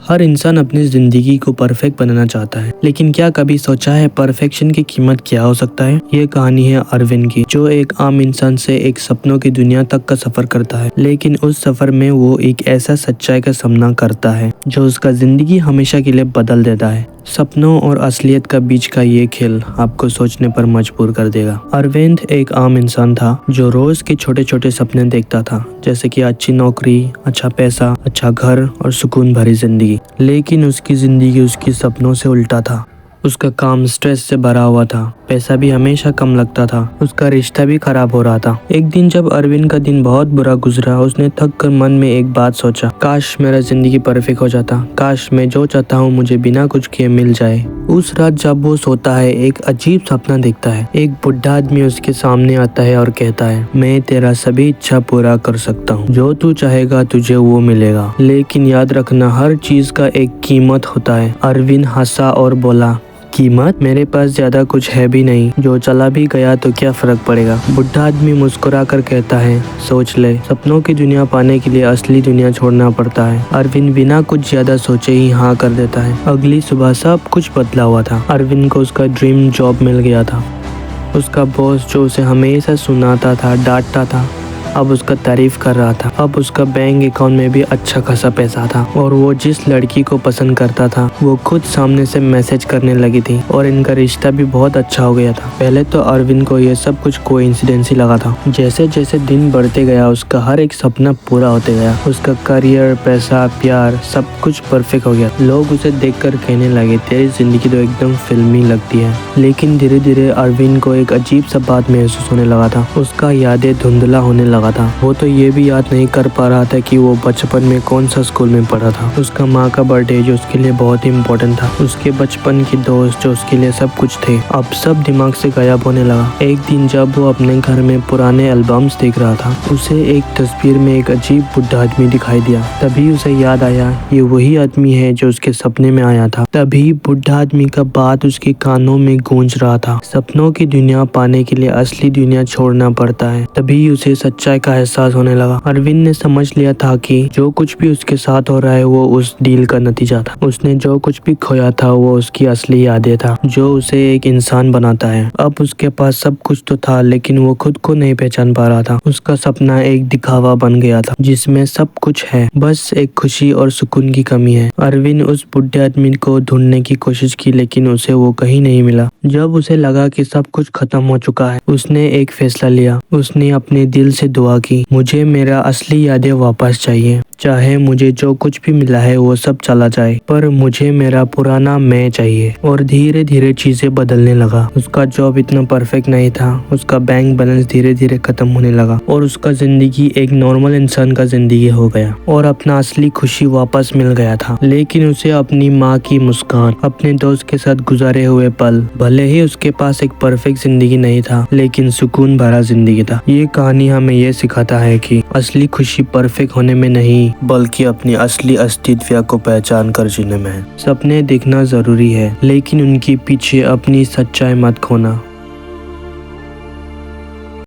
हर इंसान अपनी जिंदगी को परफेक्ट बनाना चाहता है, लेकिन क्या कभी सोचा है परफेक्शन की कीमत क्या हो सकता है। ये कहानी है अरविंद की, जो एक आम इंसान से एक सपनों की दुनिया तक का सफर करता है। लेकिन उस सफर में वो एक ऐसा सच्चाई का सामना करता है जो उसका जिंदगी हमेशा के लिए बदल देता है। सपनों और असलियत का बीच का ये खेल आपको सोचने पर मजबूर कर देगा। अरविंद एक आम इंसान था जो रोज के छोटे छोटे सपने देखता था, जैसे कि अच्छी नौकरी, अच्छा पैसा, अच्छा घर और सुकून भरी जिंदगी। लेकिन उसकी जिंदगी उसके सपनों से उल्टा था। उसका काम स्ट्रेस से भरा हुआ था, पैसा भी हमेशा कम लगता था, उसका रिश्ता भी खराब हो रहा था। एक दिन जब अरविंद का दिन बहुत बुरा गुजरा, उसने थक कर मन में एक बात सोचा, काश मेरा जिंदगी परफेक्ट हो जाता, काश मैं जो चाहता हूँ मुझे बिना कुछ किए मिल जाए। उस रात जब वो सोता है, एक अजीब सपना देखता है। एक बुढ़ा आदमी उसके सामने आता है और कहता है, मैं तेरा सभी इच्छा पूरा कर सकता हूँ, जो तू चाहेगा तुझे वो मिलेगा, लेकिन याद रखना हर चीज का एक कीमत होता है। अरविंद हंसा और बोला, कीमत? मेरे पास ज्यादा कुछ है भी नहीं, जो चला भी गया तो क्या फर्क पड़ेगा। बुढ़ा आदमी मुस्कुरा कर कहता है, सोच ले, सपनों की दुनिया पाने के लिए असली दुनिया छोड़ना पड़ता है। अरविंद बिना कुछ ज्यादा सोचे ही हाँ कर देता है। अगली सुबह सब कुछ बदला हुआ था। अरविंद को उसका ड्रीम जॉब मिल गया था। उसका बॉस जो उसे हमेशा सुनाता था, डांटता था, अब उसका तारीफ कर रहा था। अब उसका बैंक अकाउंट में भी अच्छा खासा पैसा था और वो जिस लड़की को पसंद करता था वो खुद सामने से मैसेज करने लगी थी और इनका रिश्ता भी बहुत अच्छा हो गया था। पहले तो अरविंद को ये सब कुछ कोइंसिडेंस ही लगा था। जैसे जैसे दिन बढ़ते गया उसका हर एक सपना पूरा होते गया। उसका करियर, पैसा, प्यार सब कुछ परफेक्ट हो गया। लोग उसे देखकर कहने लगे, तेरी जिंदगी तो एकदम फिल्मी लगती है। लेकिन धीरे धीरे अरविंद को एक अजीब सा बात महसूस होने लगा था। उसका यादें धुंधला होने लगा था। वो तो ये भी याद नहीं कर पा रहा था कि वो बचपन में कौन सा स्कूल में पढ़ा था। उसका माँ का बर्थडे जो उसके लिए बहुत ही इम्पोर्टेंट था, उसके बचपन की दोस्त जो उसके लिए सब कुछ थे, अब सब दिमाग से गायब होने लगा। एक दिन जब वो अपने घर में पुराने एल्बम्स देख रहा था, उसे एक तस्वीर में एक अजीब बुढ़ा आदमी दिखाई दिया। तभी उसे याद आया, ये वही आदमी है जो उसके सपने में आया था। तभी बुढ़ा आदमी का बात उसके कानों में गूंज रहा था, सपनों की दुनिया पाने के लिए असली दुनिया छोड़ना पड़ता है। तभी उसे सच्चाई का एहसास होने लगा। अरविंद ने समझ लिया था कि जो कुछ भी उसके साथ हो रहा है वो उस डील का नतीजा था। उसने जो कुछ भी खोया था वो उसकी असली यादें था, जो उसे एक इंसान बनाता है। अब उसके पास सब कुछ तो था, लेकिन वो खुद को नहीं पहचान पा रहा था। उसका सपना एक दिखावा बन गया था, जिसमें सब कुछ है, बस एक खुशी और सुकून की कमी है। अरविंद उस बुढ़े आदमी को ढूंढने की कोशिश की, लेकिन उसे वो कहीं नहीं मिला। जब उसे लगा कि सब कुछ खत्म हो चुका है, उसने एक फैसला लिया। उसने अपने दिल से दुआ की, मुझे मेरा असली यादें वापस चाहिए, चाहे मुझे जो कुछ भी मिला है वो सब चला जाए, पर मुझे मेरा पुराना मैं चाहिए। और धीरे धीरे चीजें बदलने लगा। उसका जॉब इतना परफेक्ट नहीं था, उसका बैंक बैलेंस धीरे धीरे खत्म होने लगा और उसका जिंदगी एक नॉर्मल इंसान का जिंदगी हो गया और अपना असली खुशी वापस मिल गया था। लेकिन उसे अपनी माँ की मुस्कान, अपने दोस्त के साथ गुजारे हुए पल, भले ही उसके पास एक परफेक्ट जिंदगी नहीं था, लेकिन सुकून भरा जिंदगी था। ये कहानी हमें ये सिखाता है कि असली खुशी परफेक्ट होने में नहीं, बल्कि अपनी असली अस्तित्व को पहचान कर जीने में है। सपने देखना जरूरी है, लेकिन उनके पीछे अपनी सच्चाई मत खोना।